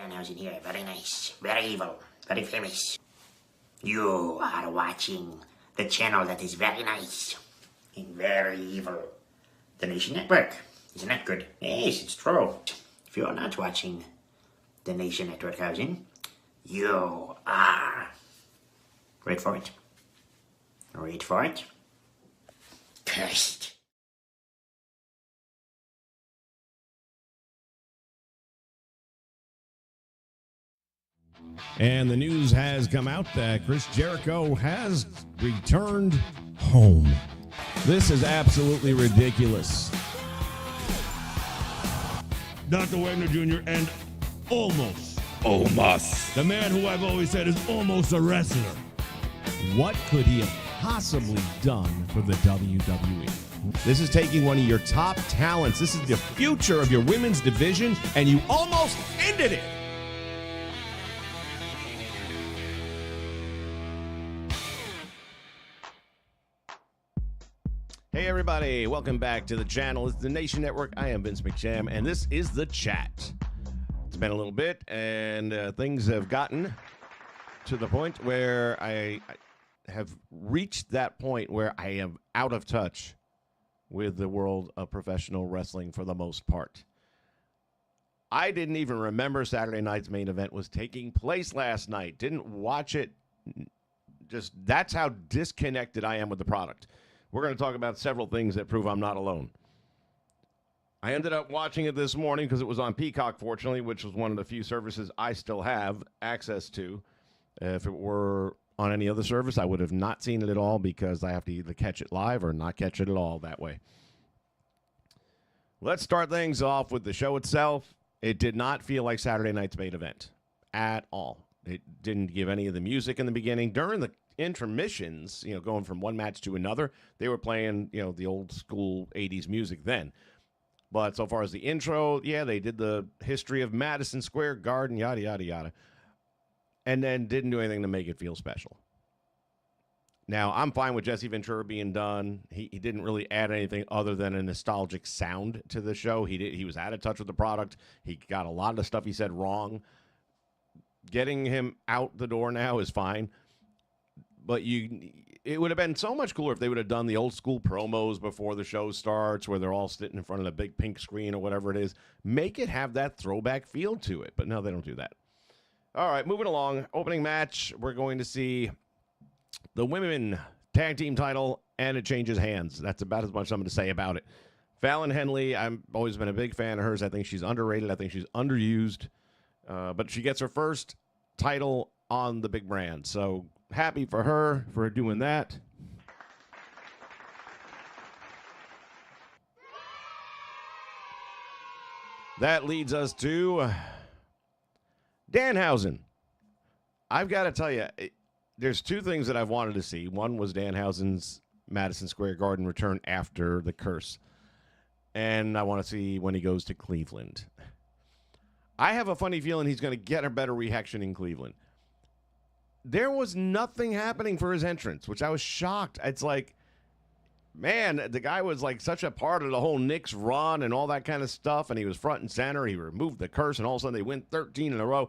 Danhausen here. Very nice, very evil, very famous. You are watching the channel that is very nice and very evil. The Nation Network. Isn't that good? Yes, it's true. If you are not watching the Nation Network housing, you are... Wait for it. Wait for it. Cursed. And the news has come out that Chris Jericho has returned home. This is absolutely ridiculous. Dr. Wagner Jr. and almost. The man who I've always said is almost a wrestler. What could he have possibly done for the WWE? This is taking one of your top talents. This is the future of your women's division, and you almost ended it. Hey everybody, welcome back to the channel. It's the Nation Network. I am Vince McSham, and this is The Chat. It's been a little bit, and things have gotten to the point where I have reached that point where I am out of touch with the world of professional wrestling for the most part. I didn't even remember Saturday night's main event was taking place last night. Didn't watch it. Just that's how disconnected I am with the product. We're going to talk about several things that prove I'm not alone. I ended up watching it this morning because it was on Peacock, fortunately, which was one of the few services I still have access to. If it were on any other service, I would have not seen it at all because I have to either catch it live or not catch it at all that way. Let's start things off with the show itself. It did not feel like Saturday night's main event at all. It didn't give any of the music in the beginning. During the intermissions, going from one match to another, they were playing, the old school 80s music then. But so far as the intro, they did the history of Madison Square Garden, yada, yada, yada. And then didn't do anything to make it feel special. Now, I'm fine with Jesse Ventura being done. He didn't really add anything other than a nostalgic sound to the show. He was out of touch with the product. He got a lot of the stuff he said wrong. Getting him out the door now is fine. But it would have been so much cooler if they would have done the old school promos before the show starts where they're all sitting in front of the big pink screen or whatever it is. Make it have that throwback feel to it. But no, they don't do that. All right, moving along. Opening match, we're going to see the women tag team title, and it changes hands. That's about as much I'm going to say about it. Fallon Henley, I've always been a big fan of hers. I think she's underrated. I think she's underused. But she gets her first title on the big brand. So happy for her for doing that. That leads us to Danhausen. I've got to tell you, there's two things that I've wanted to see. One was Danhausen's Madison Square Garden return after the curse. And I want to see when he goes to Cleveland. I have a funny feeling he's going to get a better reaction in Cleveland. There was nothing happening for his entrance, which I was shocked. It's like, man, the guy was like such a part of the whole Knicks run and all that kind of stuff, and he was front and center. He removed the curse, and all of a sudden they win 13 in a row.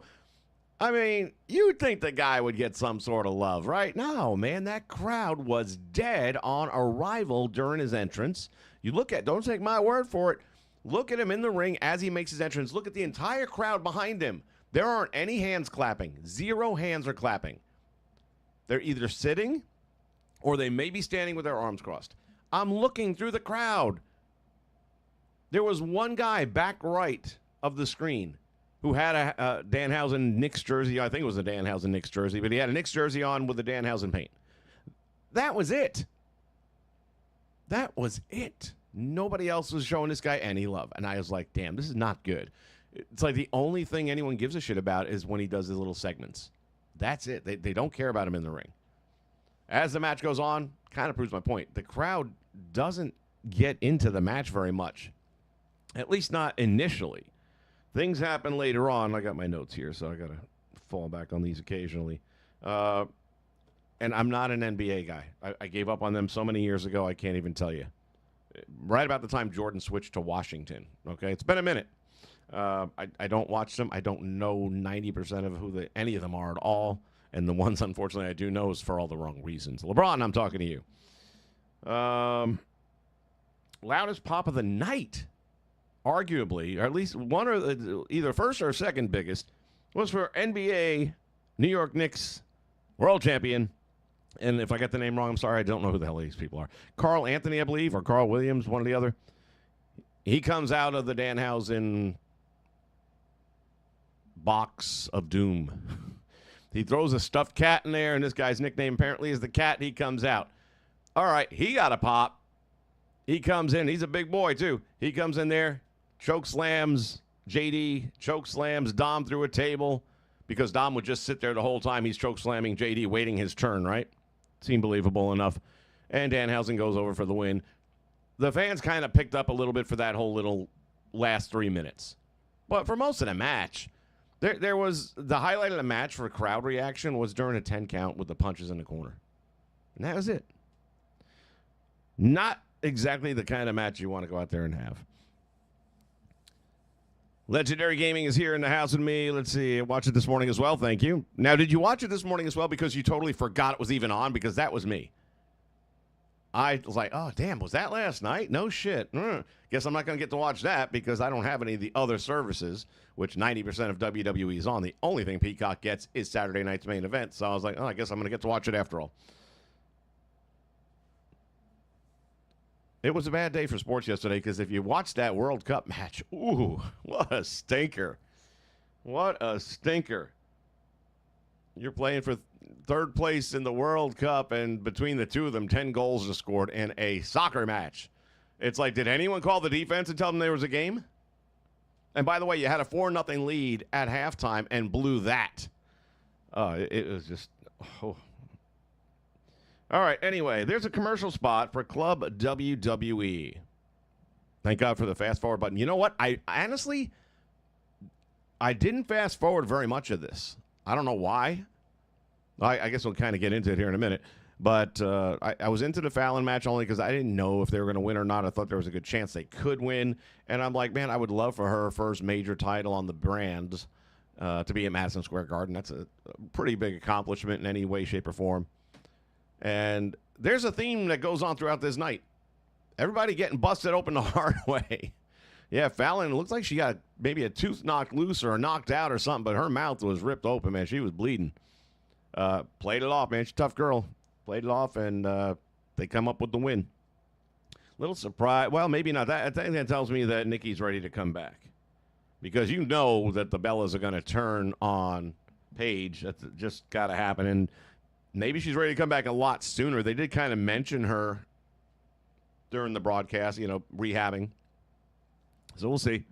I mean, you'd think the guy would get some sort of love, right? No, man, that crowd was dead on arrival during his entrance. You look at, don't take my word for it, look at him in the ring as he makes his entrance. Look at the entire crowd behind him. There aren't any hands clapping. 0 hands are clapping. They're either sitting or they may be standing with their arms crossed. I'm looking through the crowd. There was one guy back right of the screen who had a Danhausen Knicks jersey. I think it was a Danhausen Knicks jersey, but he had a Knicks jersey on with the Danhausen paint. That was it. That was it. Nobody else was showing this guy any love. And I was like, damn, this is not good. It's like the only thing anyone gives a shit about is when he does his little segments. That's it. They don't care about him in the ring. As the match goes on, kind of proves my point. The crowd doesn't get into the match very much, at least not initially. Things happen later on. I got my notes here, so I got to fall back on these occasionally. And I'm not an NBA guy. I gave up on them so many years ago, I can't even tell you. Right about the time Jordan switched to Washington. Okay, it's been a minute. I don't watch them. I don't know 90% of who any of them are at all. And the ones, unfortunately, I do know is for all the wrong reasons. LeBron, I'm talking to you. Loudest pop of the night, arguably, or at least one or either first or second biggest, was for NBA New York Knicks world champion. And if I got the name wrong, I'm sorry. I don't know who the hell these people are. Carl Anthony, I believe, or Carl Williams, one or the other. He comes out of the Danhausen box of doom. He throws a stuffed cat in there, and this guy's nickname apparently is the cat. He comes out. All right, he got a pop. He comes in. He's a big boy, too. He comes in there, choke slams JD, choke slams Dom through a table because Dom would just sit there the whole time he's choke slamming JD, waiting his turn, right? Seemed believable enough. And Danhausen goes over for the win. The fans kind of picked up a little bit for that whole little last 3 minutes. But for most of the match, there was the highlight of the match for crowd reaction was during a 10 count with the punches in the corner. And that was it. Not exactly the kind of match you want to go out there and have. Legendary Gaming is here in the house with me. Let's see. I watched it this morning as well. Thank you. Now, did you watch it this morning as well because you totally forgot it was even on? Because that was me. I was like, oh, damn, was that last night? No shit. Guess I'm not going to get to watch that because I don't have any of the other services, which 90% of WWE is on. The only thing Peacock gets is Saturday night's main event. So I was like, oh, I guess I'm going to get to watch it after all. It was a bad day for sports yesterday because if you watched that World Cup match, ooh, what a stinker. What a stinker. You're playing for third place in the World Cup, and between the two of them, 10 goals are scored in a soccer match. It's like, did anyone call the defense and tell them there was a game? And by the way, you had a 4-0 lead at halftime and blew that. It was just, oh. All right, anyway, there's a commercial spot for Club WWE. Thank God for the fast forward button. You know what? I honestly didn't fast forward very much of this. I don't know why. I guess we'll kind of get into it here in a minute. But I was into the Fallon match only because I didn't know if they were going to win or not. I thought there was a good chance they could win. And I'm like, man, I would love for her first major title on the brand to be at Madison Square Garden. That's a pretty big accomplishment in any way, shape, or form. And there's a theme that goes on throughout this night. Everybody getting busted open the hard way. Yeah, Fallon, it looks like she got maybe a tooth knocked loose or knocked out or something, but her mouth was ripped open, man. She was bleeding. Played it off, man. She's a tough girl. Played it off, and they come up with the win. Little surprise. Well, maybe not. I think that tells me that Nikki's ready to come back. Because you know that the Bellas are going to turn on Paige. That's just got to happen. And maybe she's ready to come back a lot sooner. They did kind of mention her during the broadcast, rehabbing. So we'll see.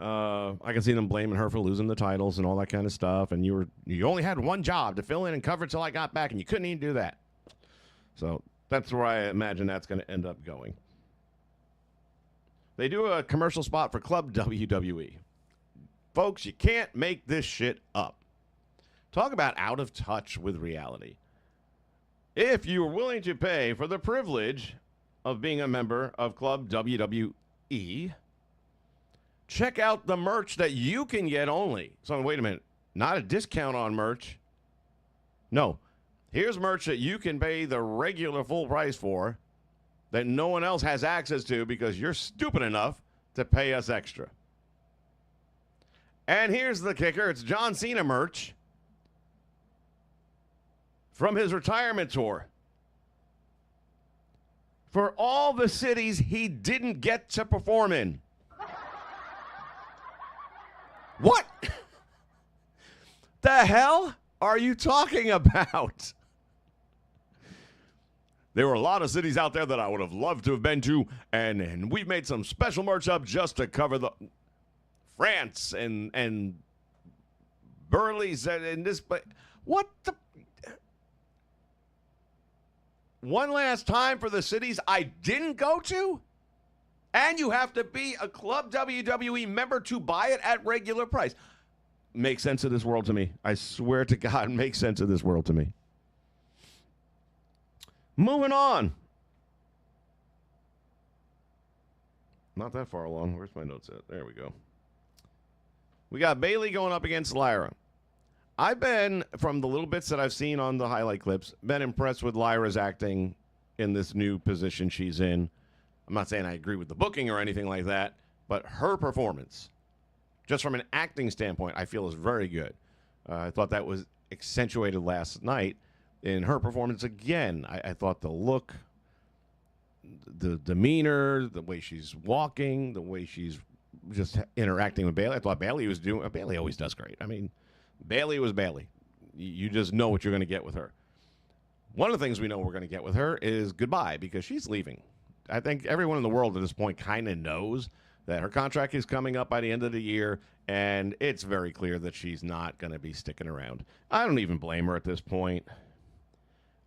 I can see them blaming her for losing the titles and all that kind of stuff. And you only had one job to fill in and cover till I got back, and you couldn't even do that. So that's where I imagine that's going to end up going. They do a commercial spot for Club WWE. Folks, you can't make this shit up. Talk about out of touch with reality. If you are willing to pay for the privilege of being a member of Club WWE, check out the merch that you can get only. So wait a minute. Not a discount on merch. No. Here's merch that you can pay the regular full price for that no one else has access to because you're stupid enough to pay us extra. And here's the kicker. It's John Cena merch from his retirement tour. For all the cities he didn't get to perform in. What the hell are you talking about? There were a lot of cities out there that I would have loved to have been to, and we've made some special merch up just to cover the France and Burley's and this. But what the? One last time for the cities I didn't go to? And you have to be a Club WWE member to buy it at regular price. Makes sense of this world to me. I swear to God, makes sense of this world to me. Moving on. Not that far along. Where's my notes at? There we go. We got Bailey going up against Lyra. I've been, from the little bits that I've seen on the highlight clips, been impressed with Lyra's acting in this new position she's in. I'm not saying I agree with the booking or anything like that, but her performance, just from an acting standpoint, I feel is very good. I thought that was accentuated last night in her performance again. I thought the look, the demeanor, the way she's walking, the way she's just interacting with Bailey. I thought Bailey was doing. Bailey always does great. I mean, Bailey was Bailey. You just know what you're going to get with her. One of the things we know we're going to get with her is goodbye, because she's leaving. I think everyone in the world at this point kind of knows that her contract is coming up by the end of the year, and it's very clear that she's not going to be sticking around. I don't even blame her at this point.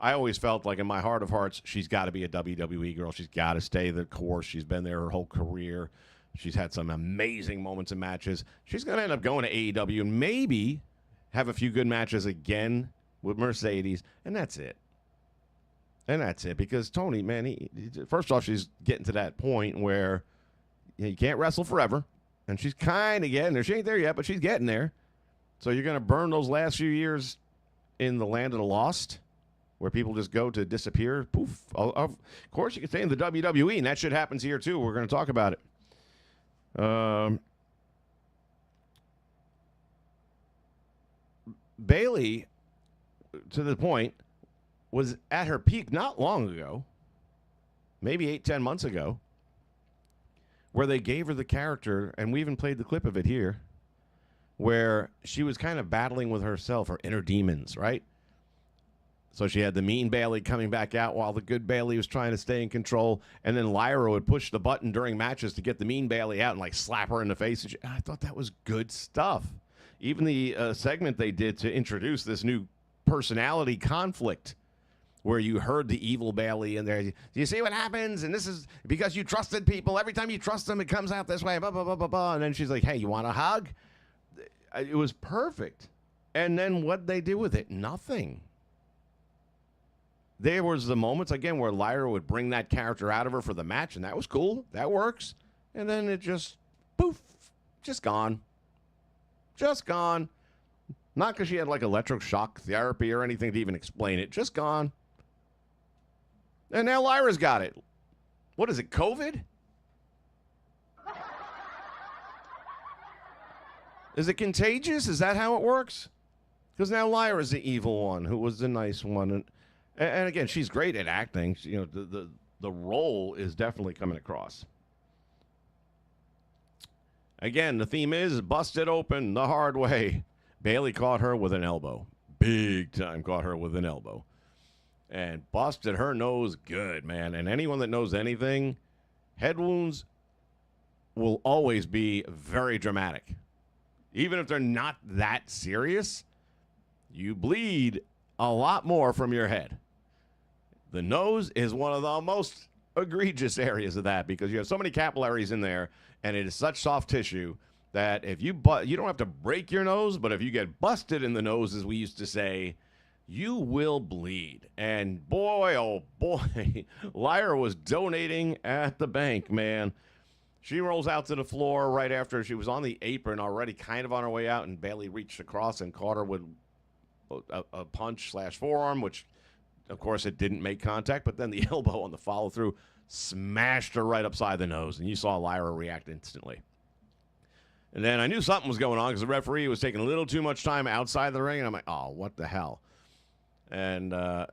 I always felt like in my heart of hearts, she's got to be a WWE girl. She's got to stay the course. She's been there her whole career. She's had some amazing moments in matches. She's going to end up going to AEW and maybe have a few good matches again with Mercedes, and that's it. And that's it, because Tony, man, first off, she's getting to that point where you can't wrestle forever, and she's kind of getting there. She ain't there yet, but she's getting there. So you're going to burn those last few years in the land of the lost, where people just go to disappear. Poof. Of course, you can stay in the WWE, and that shit happens here, too. We're going to talk about it. Bailey, to the point, was at her peak not long ago, maybe 8-10 months ago, where they gave her the character, and we even played the clip of it here, where she was kind of battling with herself, her inner demons, right? So she had the mean Bailey coming back out while the good Bailey was trying to stay in control, and then Lyra would push the button during matches to get the mean Bailey out and like slap her in the face. And I thought that was good stuff. Even the segment they did to introduce this new personality conflict, where you heard the evil Bailey in there. Do you see what happens? And this is because you trusted people. Every time you trust them, it comes out this way. Blah, blah, blah, blah, blah. And then she's like, hey, you want a hug? It was perfect. And then what they did with it? Nothing. There was the moments, again, where Lyra would bring that character out of her for the match, and that was cool. That works. And then it just, poof, just gone. Just gone. Not because she had like electric shock therapy or anything to even explain it. Just gone. And now Lyra's got it. What is it, COVID? Is it contagious? Is that how it works? Because now Lyra's the evil one, who was the nice one. And again, she's great at acting. You know, the role is definitely coming across. Again, the theme is busted open the hard way. Bailey caught her with an elbow. Big time caught her with an elbow. And busted her nose good, man. And anyone that knows anything, head wounds will always be very dramatic. Even if they're not that serious, you bleed a lot more from your head. The nose is one of the most egregious areas of that, because you have so many capillaries in there, and it is such soft tissue that if you don't have to break your nose, but if you get busted in the nose, as we used to say, you will bleed. And boy, oh boy, Lyra was donating at the bank, man. She rolls out to the floor right after she was on the apron already, kind of on her way out, and Bailey reached across and caught her with a punch/forearm, which, of course, it didn't make contact, but then the elbow on the follow-through smashed her right upside the nose, and you saw Lyra react instantly. And then I knew something was going on because the referee was taking a little too much time outside the ring, and I'm like, oh, what the hell? And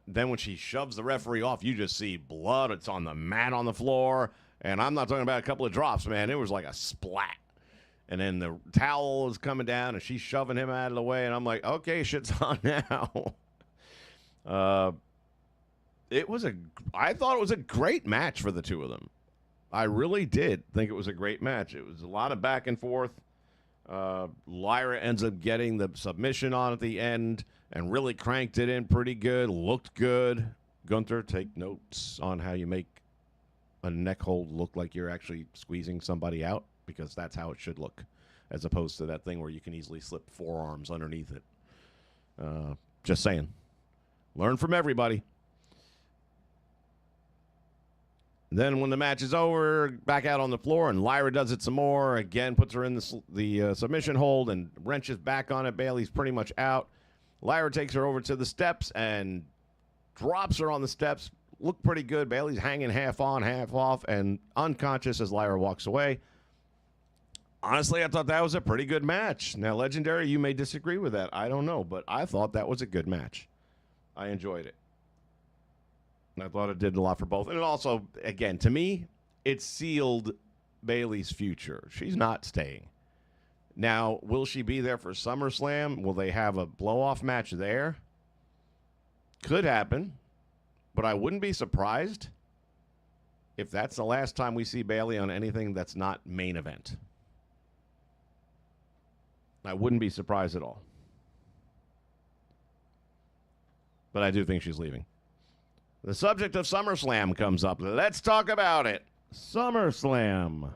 then when she shoves the referee off, you just see blood. It's on the mat on the floor, and I'm not talking about a couple of drops, man. It was like a splat. And then the towel is coming down, and she's shoving him out of the way, and I'm like, okay, shit's on now. I thought it was a great match for the two of them. I really did think it was a great match. It was a lot of back and forth. Lyra ends up getting the submission on at the end and really cranked it in pretty good, looked good. Gunther, take notes on how you make a neck hold look like you're actually squeezing somebody out, because that's how it should look, as opposed to that thing where you can easily slip forearms underneath it. Just saying. Learn from everybody. Then when the match is over, back out on the floor, and Lyra does it some more. Again, puts her in the submission hold and wrenches back on it. Bayley's pretty much out. Lyra takes her over to the steps and drops her on the steps. Looked pretty good. Bayley's hanging half on, half off, and unconscious as Lyra walks away. Honestly, I thought that was a pretty good match. Now, Legendary, you may disagree with that. I don't know, but I thought that was a good match. I enjoyed it. And I thought it did a lot for both. And it also, again, to me, it sealed Bayley's future. She's not staying. Now, will she be there for SummerSlam? Will they have a blow-off match there? Could happen. But I wouldn't be surprised if that's the last time we see Bayley on anything that's not main event. I wouldn't be surprised at all. But I do think she's leaving. The subject of SummerSlam comes up. Let's talk about it. SummerSlam.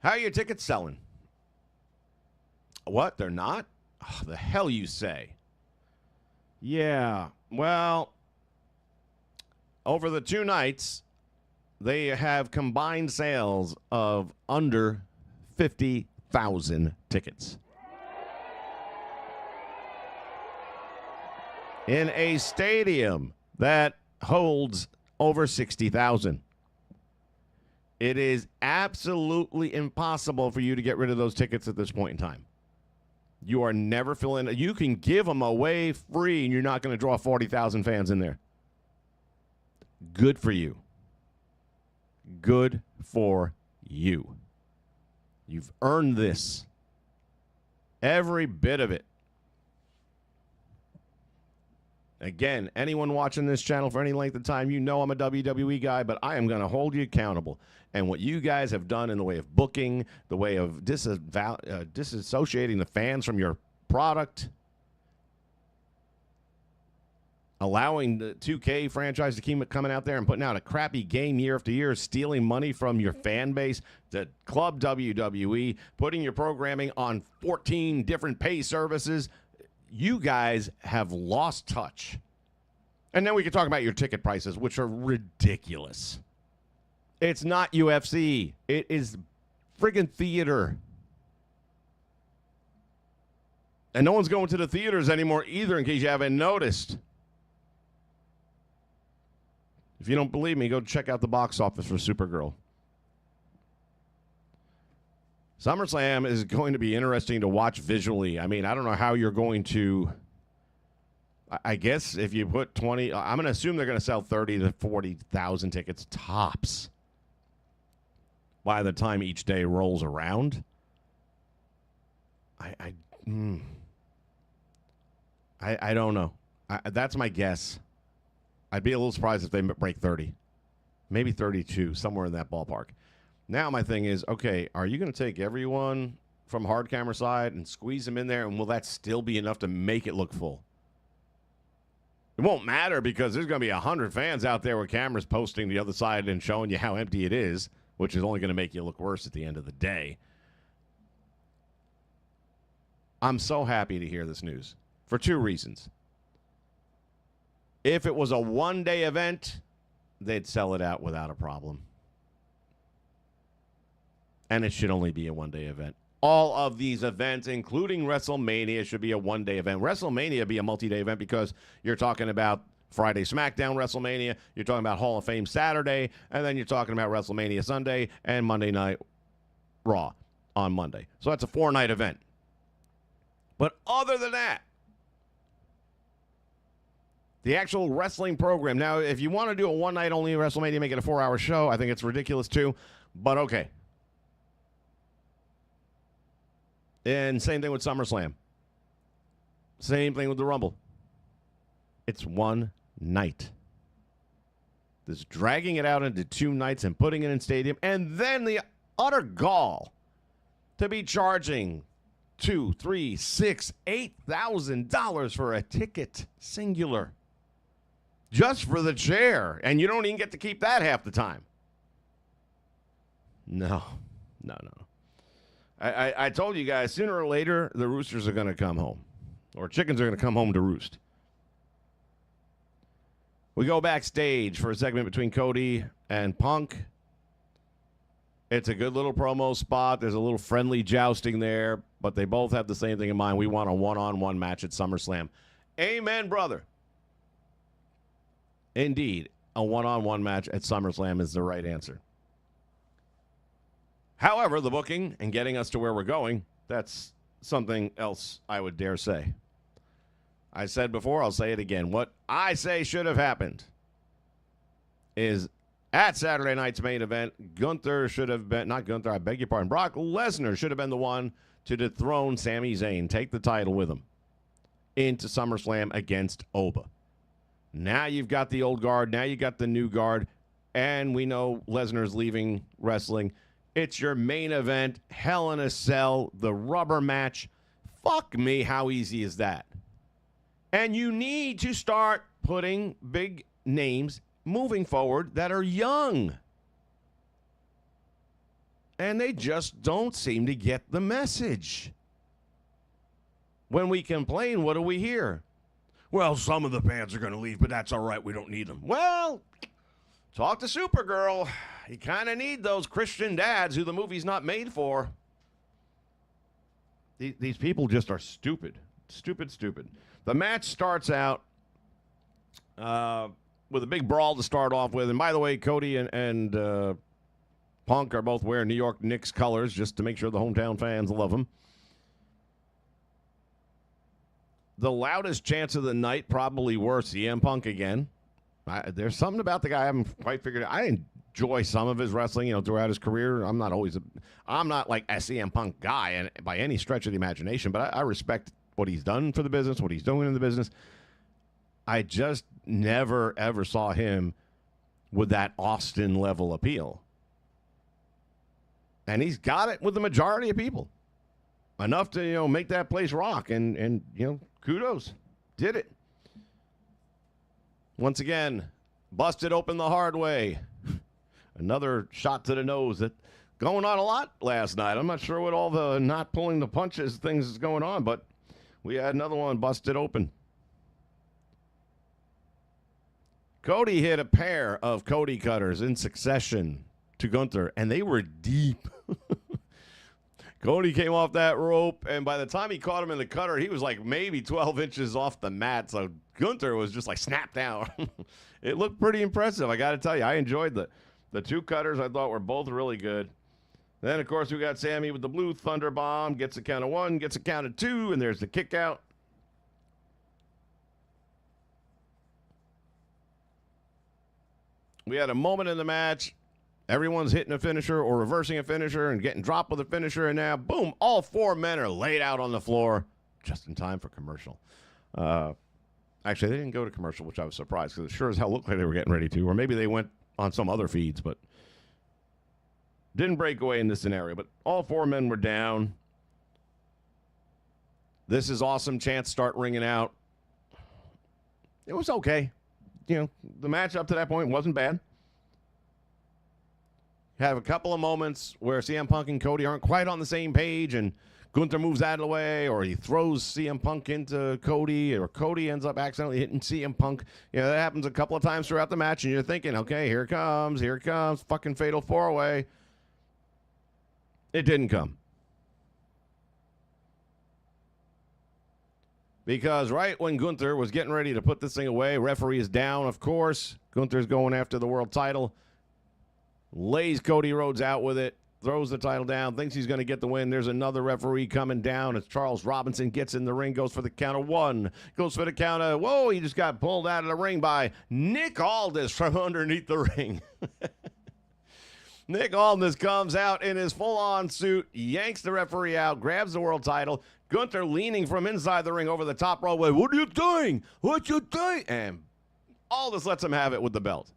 How are your tickets selling? What? They're not? Oh, the hell you say? Yeah. Well, over the 2 nights, they have combined sales of under 50,000 tickets. In a stadium that holds over 60,000. It is absolutely impossible for you to get rid of those tickets at this point in time. You are never filling. You can give them away free, and you're not going to draw 40,000 fans in there. Good for you. Good for you. You've earned this. Every bit of it. Again, anyone watching this channel for any length of time, you know I'm a WWE guy, but I am going to hold you accountable. And what you guys have done in the way of booking, the way of disassociating the fans from your product, allowing the 2K franchise to keep coming out there and putting out a crappy game year after year, stealing money from your fan base, to Club WWE, putting your programming on 14 different pay services. You guys have lost touch. And then we can talk about your ticket prices, which are ridiculous. It's not UFC. It is friggin' theater. And no one's going to the theaters anymore either, in case you haven't noticed. If you don't believe me, go check out the box office for Supergirl. SummerSlam is going to be interesting to watch visually. I mean, I don't know how you're going to... I guess if you put 20... I'm going to assume they're going to sell 30 to 40,000 tickets tops by the time each day rolls around. I don't know. That's my guess. I'd be a little surprised if they break 30. Maybe 32, somewhere in that ballpark. Now my thing is, okay, are you going to take everyone from hard camera side and squeeze them in there, and will that still be enough to make it look full? It won't matter, because there's going to be 100 fans out there with cameras posting the other side and showing you how empty it is, which is only going to make you look worse at the end of the day. I'm so happy to hear this news for 2 reasons. If it was a one-day event, they'd sell it out without a problem. And it should only be a one-day event. All of these events, including WrestleMania, should be a one-day event. WrestleMania be a multi-day event, because you're talking about Friday SmackDown WrestleMania, you're talking about Hall of Fame Saturday, and then you're talking about WrestleMania Sunday and Monday Night Raw on Monday. So that's a 4-night event. But other than that, the actual wrestling program. Now, if you want to do a one-night only WrestleMania, make it a 4-hour show, I think it's ridiculous too. But okay. And same thing with SummerSlam. Same thing with the Rumble. It's one night. This dragging it out into 2 nights and putting it in stadium, and then the utter gall to be charging $2,000, $3,000, $6,000, $8,000 for a ticket, singular, just for the chair, and you don't even get to keep that half the time. No. I told you guys, sooner or later, the roosters are going to come home. Or chickens are going to come home to roost. We go backstage for a segment between Cody and Punk. It's a good little promo spot. There's a little friendly jousting there, but they both have the same thing in mind. We want a one-on-one match at SummerSlam. Amen, brother. Indeed, a one-on-one match at SummerSlam is the right answer. However, the booking and getting us to where we're going, that's something else I would dare say. I said before, I'll say it again. What I say should have happened is at Saturday night's main event, Gunther should have been, not Gunther, I beg your pardon, Brock Lesnar should have been the one to dethrone Sami Zayn, take the title with him into SummerSlam against Oba. Now you've got the old guard, now you got the new guard, and we know Lesnar's leaving wrestling. It's your main event, Hell in a Cell, the rubber match. Fuck me, how easy is that? And you need to start putting big names moving forward that are young. And they just don't seem to get the message. When we complain, what do we hear? Well, some of the fans are going to leave, but that's all right. We don't need them. Well, talk to Supergirl. You kind of need those Christian dads who the movie's not made for. These people just are stupid. Stupid. The match starts out with a big brawl to start off with. And by the way, Cody and Punk are both wearing New York Knicks colors just to make sure the hometown fans love them. The loudest chants of the night probably were CM Punk again. There's something about the guy I haven't quite figured out. I enjoy some of his wrestling, throughout his career. I'm not like a CM Punk guy and by any stretch of the imagination, but I respect what he's done for the business, what he's doing in the business. I just never, ever saw him with that Austin level appeal. And he's got it with the majority of people. Enough to, make that place rock. And kudos. Did it. Once again, busted open the hard way. Another shot to the nose that going on a lot last night. I'm not sure what all the not pulling the punches things is going on, but we had another one busted open. Cody hit a pair of Cody cutters in succession to Gunther, and they were deep. Cody came off that rope, and by the time he caught him in the cutter, he was like maybe 12 inches off the mat, so Gunther was just like snapped down. It looked pretty impressive, I got to tell you. I enjoyed the two cutters. I thought were both really good. Then, of course, we got Sammy with the blue thunder bomb, gets a count of one, gets a count of two, and there's the kick out. We had a moment in the match. Everyone's hitting a finisher or reversing a finisher and getting dropped with a finisher, and now, boom, all four men are laid out on the floor just in time for commercial. Actually, they didn't go to commercial, which I was surprised because it sure as hell looked like they were getting ready to, or maybe they went on some other feeds, but didn't break away in this scenario. But all four men were down. This is awesome. Chants start ringing out. It was okay. The match up to that point wasn't bad. Have a couple of moments where CM Punk and Cody aren't quite on the same page, and Gunther moves out of the way, or he throws CM Punk into Cody, or Cody ends up accidentally hitting CM Punk. That happens a couple of times throughout the match, and you're thinking, okay, here it comes, fucking fatal four-way. It didn't come. Because right when Gunther was getting ready to put this thing away, referee is down, of course. Gunther's going after the world title. Lays Cody Rhodes out with it. Throws the title down. Thinks he's going to get the win. There's another referee coming down. It's Charles Robinson. Gets in the ring. Goes for the count of one. Goes for the count of... Whoa, he just got pulled out of the ring by Nick Aldis from underneath the ring. Nick Aldis comes out in his full-on suit, yanks the referee out, grabs the world title. Gunther leaning from inside the ring over the top rope. What are you doing? What you doing? And Aldis lets him have it with the belt.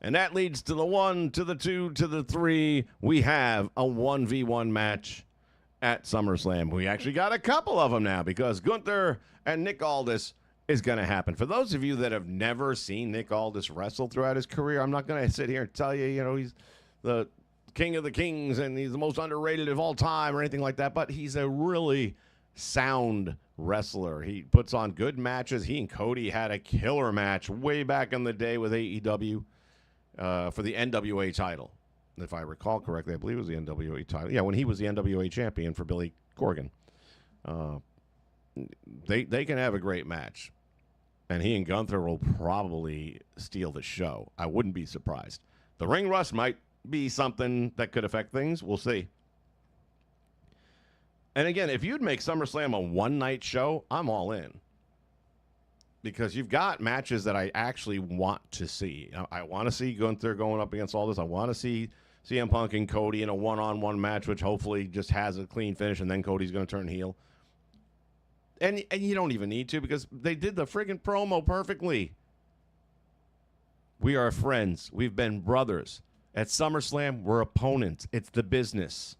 And that leads to the 1, to the 2, to the 3. We have a 1v1 match at SummerSlam. We actually got a couple of them now because Gunther and Nick Aldis is going to happen. For those of you that have never seen Nick Aldis wrestle throughout his career, I'm not going to sit here and tell you, he's the king of the kings and he's the most underrated of all time or anything like that, but he's a really sound wrestler. He puts on good matches. He and Cody had a killer match way back in the day with AEW for the NWA title. If I recall correctly, I believe it was the NWA title. Yeah, when he was the NWA champion for Billy Corgan. They can have a great match. And he and Gunther will probably steal the show. I wouldn't be surprised. The ring rust might be something that could affect things. We'll see. And again, if you'd make SummerSlam a one-night show, I'm all in. Because you've got matches that I actually want to see. I want to see Gunther going up against all this. I want to see CM Punk and Cody in a one-on-one match, which hopefully just has a clean finish, and then Cody's going to turn heel. And you don't even need to, because they did the friggin' promo perfectly. We are friends. We've been brothers. At SummerSlam, we're opponents. It's the business.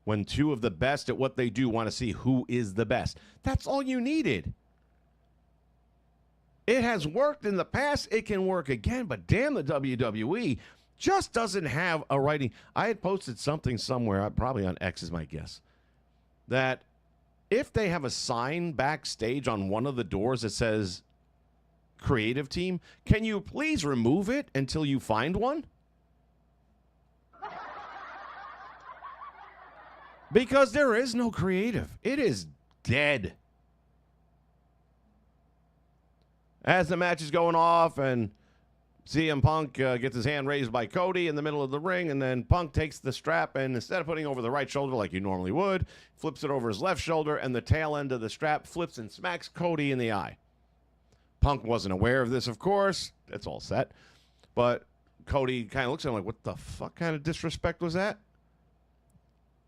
When two of the best at what they do want to see who is the best. That's all you needed. It has worked in the past. It can work again, but damn, the WWE just doesn't have a writing. I had posted something somewhere, probably on X is my guess, that if they have a sign backstage on one of the doors that says creative team, can you please remove it until you find one? Because there is no creative. It is dead. As the match is going off and CM Punk gets his hand raised by Cody in the middle of the ring, and then Punk takes the strap and instead of putting it over the right shoulder like you normally would, flips it over his left shoulder, and the tail end of the strap flips and smacks Cody in the eye. Punk wasn't aware of this, of course. It's all set. But Cody kind of looks at him like, what the fuck kind of disrespect was that?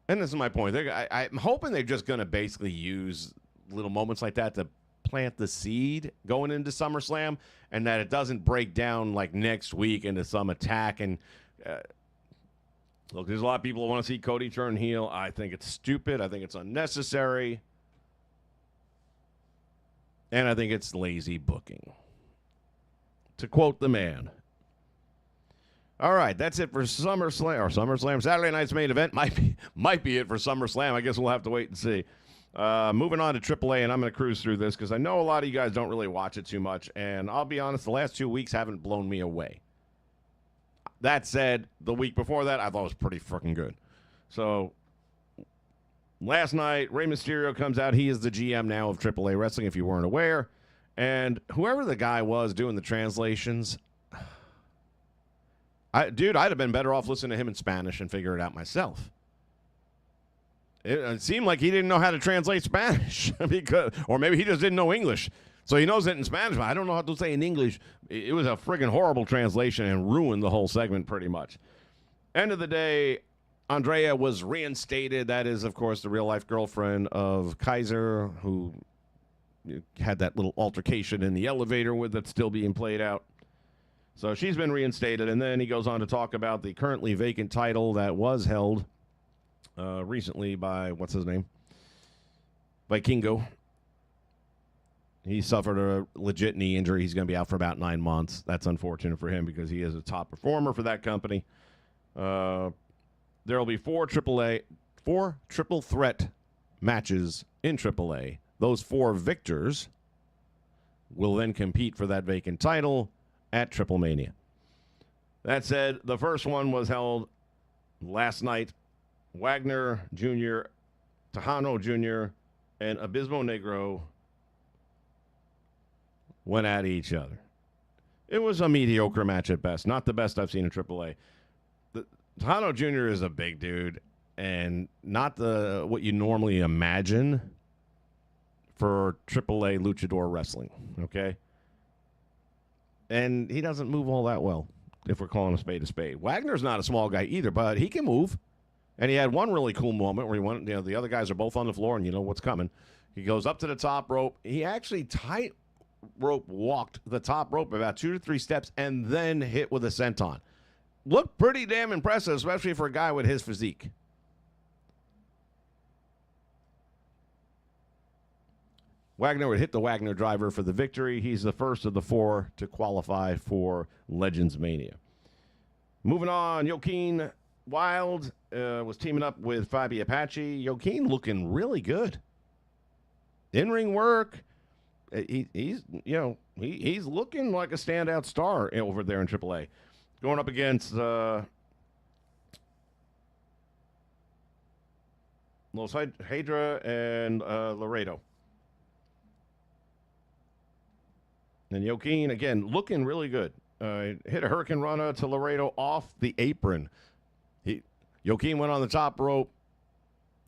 And this is my point. I'm hoping they're just going to basically use little moments like that to plant the seed going into SummerSlam, and that it doesn't break down like next week into some attack. And look, there's a lot of people who want to see Cody turn heel. I think it's stupid. I think it's unnecessary. And I think it's lazy booking. To quote the man. All right, that's it for SummerSlam. Saturday night's main event might be it for SummerSlam. I guess we'll have to wait and see. Moving on to AAA, and I'm going to cruise through this because I know a lot of you guys don't really watch it too much, and I'll be honest, the last 2 weeks haven't blown me away. That said, the week before that, I thought it was pretty freaking good. So, last night, Rey Mysterio comes out. He is the GM now of AAA Wrestling, if you weren't aware. And whoever the guy was doing the translations, I'd have been better off listening to him in Spanish and figure it out myself. It seemed like he didn't know how to translate Spanish, or maybe he just didn't know English. So he knows it in Spanish, but I don't know how to say in English. It was a friggin' horrible translation and ruined the whole segment pretty much. End of the day, Andrea was reinstated. That is, of course, the real-life girlfriend of Kaiser, who had that little altercation in the elevator with that's still being played out. So she's been reinstated, and then he goes on to talk about the currently vacant title that was held recently by, what's his name? By Kingo. He suffered a legit knee injury. He's going to be out for about 9 months. That's unfortunate for him because he is a top performer for that company. There will be four triple threat matches in AAA. Those four victors will then compete for that vacant title at Triple Mania. That said, the first one was held last night. Wagner Jr., Tejano Jr., and Abismo Negro went at each other. It was a mediocre match at best. Not the best I've seen in AAA. Tejano Jr. is a big dude, and not what you normally imagine for AAA luchador wrestling, okay? And he doesn't move all that well, if we're calling a spade a spade. Wagner's not a small guy either, but he can move. And he had one really cool moment where he went, the other guys are both on the floor, and you know what's coming. He goes up to the top rope. He actually tight rope walked the top rope about 2 to 3 steps and then hit with a senton. Looked pretty damn impressive, especially for a guy with his physique. Wagner would hit the Wagner driver for the victory. He's the first of the 4 to qualify for Legends Mania. Moving on, Joaquin Wilde was teaming up with Fabi Apache. Joaquin looking really good. In-ring work. He's looking like a standout star over there in AAA. Going up against Los Hydra and Laredo. And Joaquin, again, looking really good. Hit a Hurricane Rana to Laredo off the apron. Joaquin went on the top rope.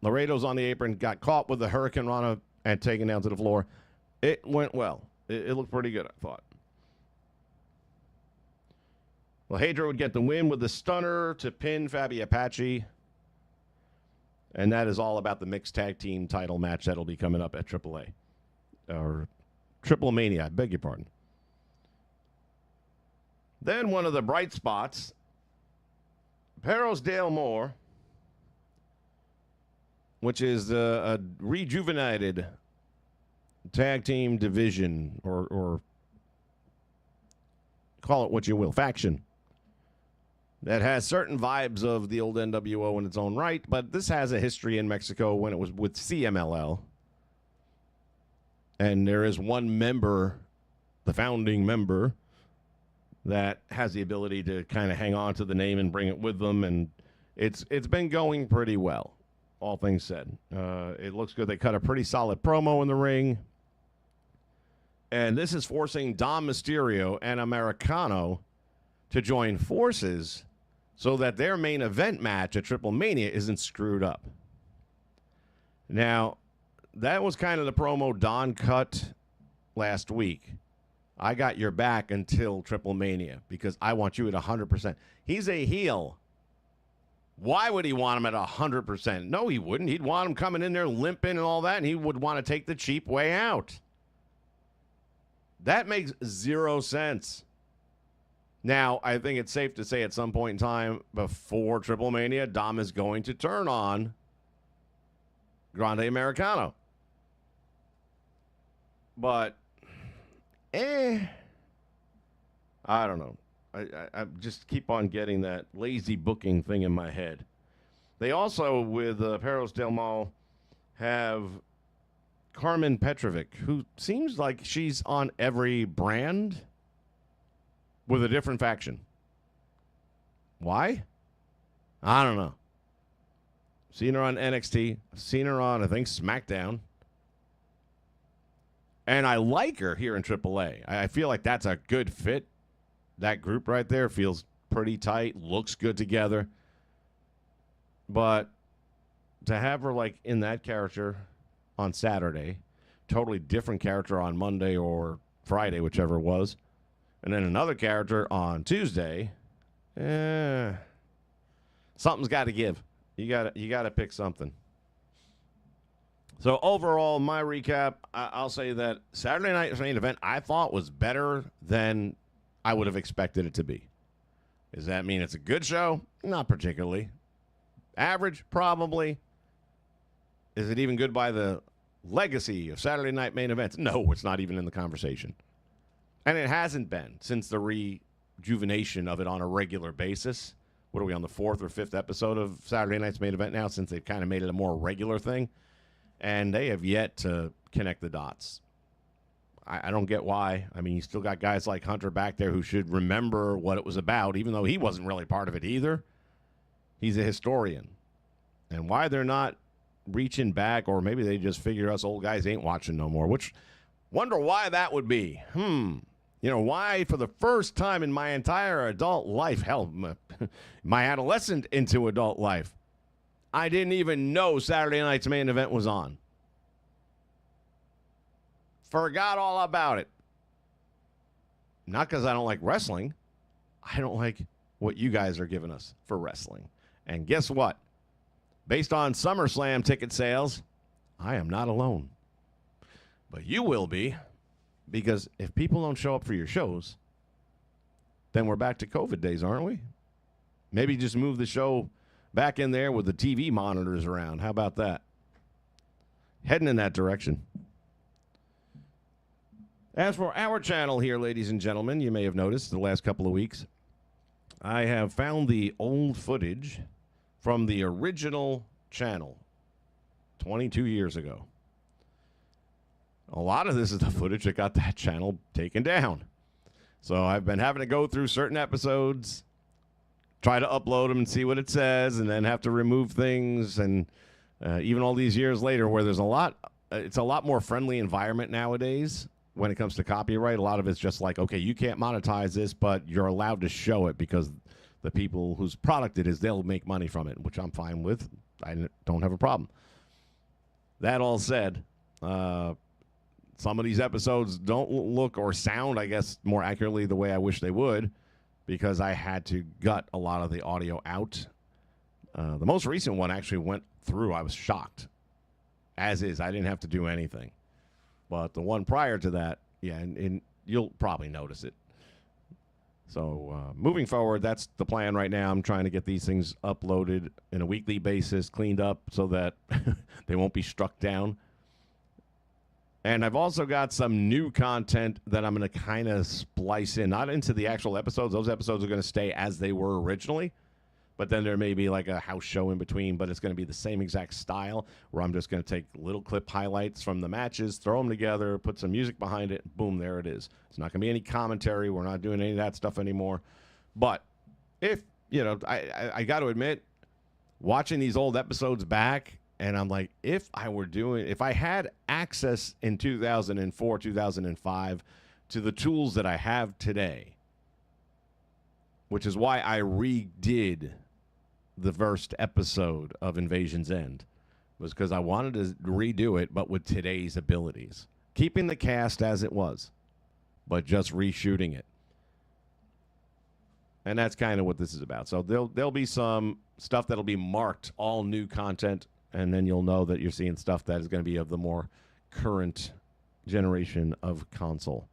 Laredo's on the apron, got caught with the Hurricane Rana and taken down to the floor. It went well. It looked pretty good, I thought. Well, Hydra would get the win with the stunner to pin Fabi Apache. And that is all about the mixed tag team title match that'll be coming up at AAA. Or Triple Mania, I beg your pardon. Then one of the bright spots, Perros Del Amor, which is a rejuvenated tag team division, or call it what you will, faction, that has certain vibes of the old NWO in its own right, but this has a history in Mexico when it was with CMLL. And there is one member, the founding member, that has the ability to kind of hang on to the name and bring it with them, and it's been going pretty well, all things said. It looks good. They cut a pretty solid promo in the ring. And this is forcing Dom Mysterio and Americano to join forces so that their main event match at Triple Mania isn't screwed up. Now, that was kind of the promo Don cut last week. I got your back until Triple Mania because I want you at 100%. He's a heel. Why would he want him at 100%? No, he wouldn't. He'd want him coming in there limping and all that, and he would want to take the cheap way out. That makes zero sense. Now, I think it's safe to say at some point in time before Triple Mania, Dom is going to turn on Grande Americano. But, I don't know. I just keep on getting that lazy booking thing in my head. They also, with Perros Del Mal, have Carmen Petrovic, who seems like she's on every brand with a different faction. Why? I don't know. Seen her on NXT. Seen her on, I think, SmackDown. And I like her here in AAA. I feel like that's a good fit. That group right there feels pretty tight, looks good together. But to have her like in that character on Saturday, totally different character on Monday or Friday, whichever it was, and then another character on Tuesday, something's got to give. You got to pick something. So overall, my recap, I'll say that Saturday night's main event I thought was better than I would have expected it to be. Does that mean it's a good show? Not particularly. Average? Probably. Is it even good by the legacy of Saturday night main events? No, it's not even in the conversation. And it hasn't been since the rejuvenation of it on a regular basis. What are we on the 4th or 5th episode of Saturday night's main event now, since they've kind of made it a more regular thing? And they have yet to connect the dots. I don't get why. I mean, you still got guys like Hunter back there who should remember what it was about, even though he wasn't really part of it either. He's a historian. And why they're not reaching back, or maybe they just figure us old guys ain't watching no more, which wonder why that would be. Why for the first time in my entire adult life, hell, my adolescent into adult life, I didn't even know Saturday night's main event was on. Forgot all about it. Not because I don't like wrestling. I don't like what you guys are giving us for wrestling. And guess what? Based on SummerSlam ticket sales, I am not alone. But you will be, because if people don't show up for your shows, then we're back to COVID days, aren't we? Maybe just move the show back in there with the TV monitors around. How about that? Heading in that direction. As for our channel here, ladies and gentlemen, you may have noticed the last couple of weeks, I have found the old footage from the original channel 22 years ago. a lot of this is the footage that got that channel taken down. So I've been having to go through certain episodes, try to upload them and see what it says, and then have to remove things. And even all these years later, where there's it's a lot more friendly environment nowadays when it comes to copyright. A lot of it's just like, okay, you can't monetize this, but you're allowed to show it because the people whose product it is, they'll make money from it, which I'm fine with. I don't have a problem. That all said, some of these episodes don't look or sound, I guess, more accurately the way I wish they would, because I had to gut a lot of the audio out. The most recent one actually went through. I was shocked. As is, I didn't have to do anything. But the one prior to that, yeah, and you'll probably notice it. So moving forward, that's the plan right now. I'm trying to get these things uploaded on a weekly basis, cleaned up so that they won't be struck down. And I've also got some new content that I'm going to kind of splice in, not into the actual episodes. Those episodes are going to stay as they were originally. But then there may be like a house show in between, but it's going to be the same exact style where I'm just going to take little clip highlights from the matches, throw them together, put some music behind it, boom, there it is. It's not going to be any commentary. We're not doing any of that stuff anymore. But if, I got to admit, watching these old episodes back, and I'm like, if I had access in 2004, 2005 to the tools that I have today, which is why I redid the first episode of Invasion's End, was because I wanted to redo it, but with today's abilities. Keeping the cast as it was, but just reshooting it. And that's kind of what this is about. So there'll be some stuff that'll be marked all new content, and then you'll know that you're seeing stuff that is going to be of the more current generation of console.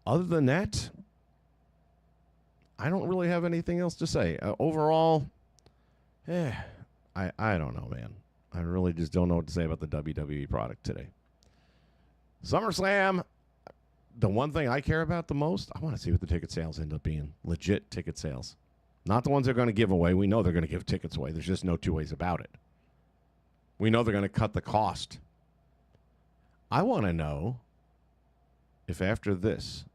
Other than that, I don't really have anything else to say. Overall, I don't know, man. I really just don't know what to say about the WWE product today. SummerSlam, the one thing I care about the most, I want to see what the ticket sales end up being. Legit ticket sales. Not the ones they're going to give away. We know they're going to give tickets away. There's just no two ways about it. We know they're going to cut the cost. I want to know if after this,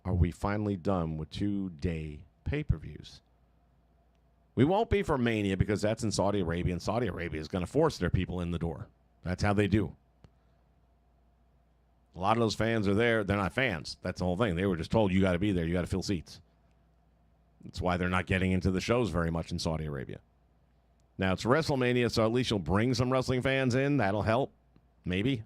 are we finally done with 2-day pay-per-views? We won't be for Mania because that's in Saudi Arabia, and Saudi Arabia is going to force their people in the door. That's how they do. A lot of those fans are there. They're not fans. That's the whole thing. They were just told, you got to be there. You got to fill seats. That's why they're not getting into the shows very much in Saudi Arabia. Now, it's WrestleMania, so at least you'll bring some wrestling fans in. That'll help. Maybe.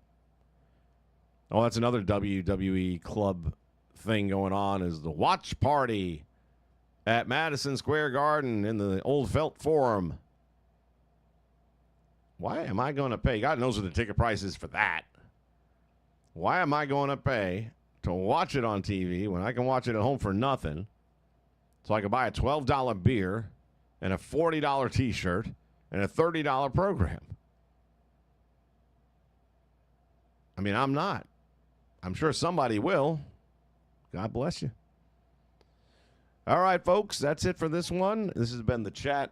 Oh, that's another WWE club thing going on, is the watch party at Madison Square Garden in the Old Felt Forum. Why am I going to pay? God knows what the ticket price is for that. Why am I going to pay to watch it on TV when I can watch it at home for nothing? So I can buy a $12 beer and a $40 T-shirt and a $30 program. I mean, I'm not. I'm sure somebody will. God bless you. All right, folks, that's it for this one. This has been The Chat.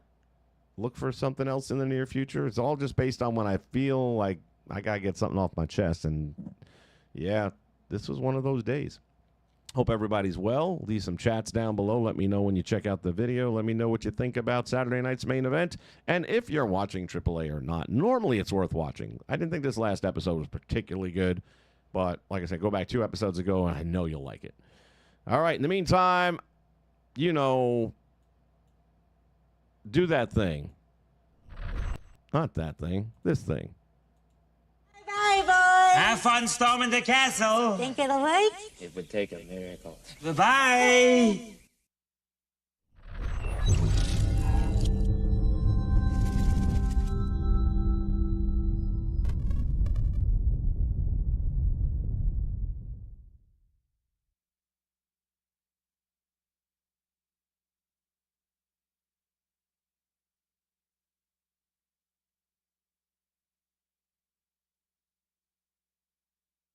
Look for something else in the near future. It's all just based on when I feel like I got to get something off my chest. And, yeah, this was one of those days. Hope everybody's well. Leave some chats down below. Let me know when you check out the video. Let me know what you think about Saturday night's main event. And if you're watching AAA or not. Normally it's worth watching. I didn't think this last episode was particularly good. But, like I said, go back 2 episodes ago, and I know you'll like it. All right, in the meantime, do that thing. Not that thing. This thing. Bye, boys. Have fun storming the castle. Think it'll work? It would take a miracle. Bye-bye.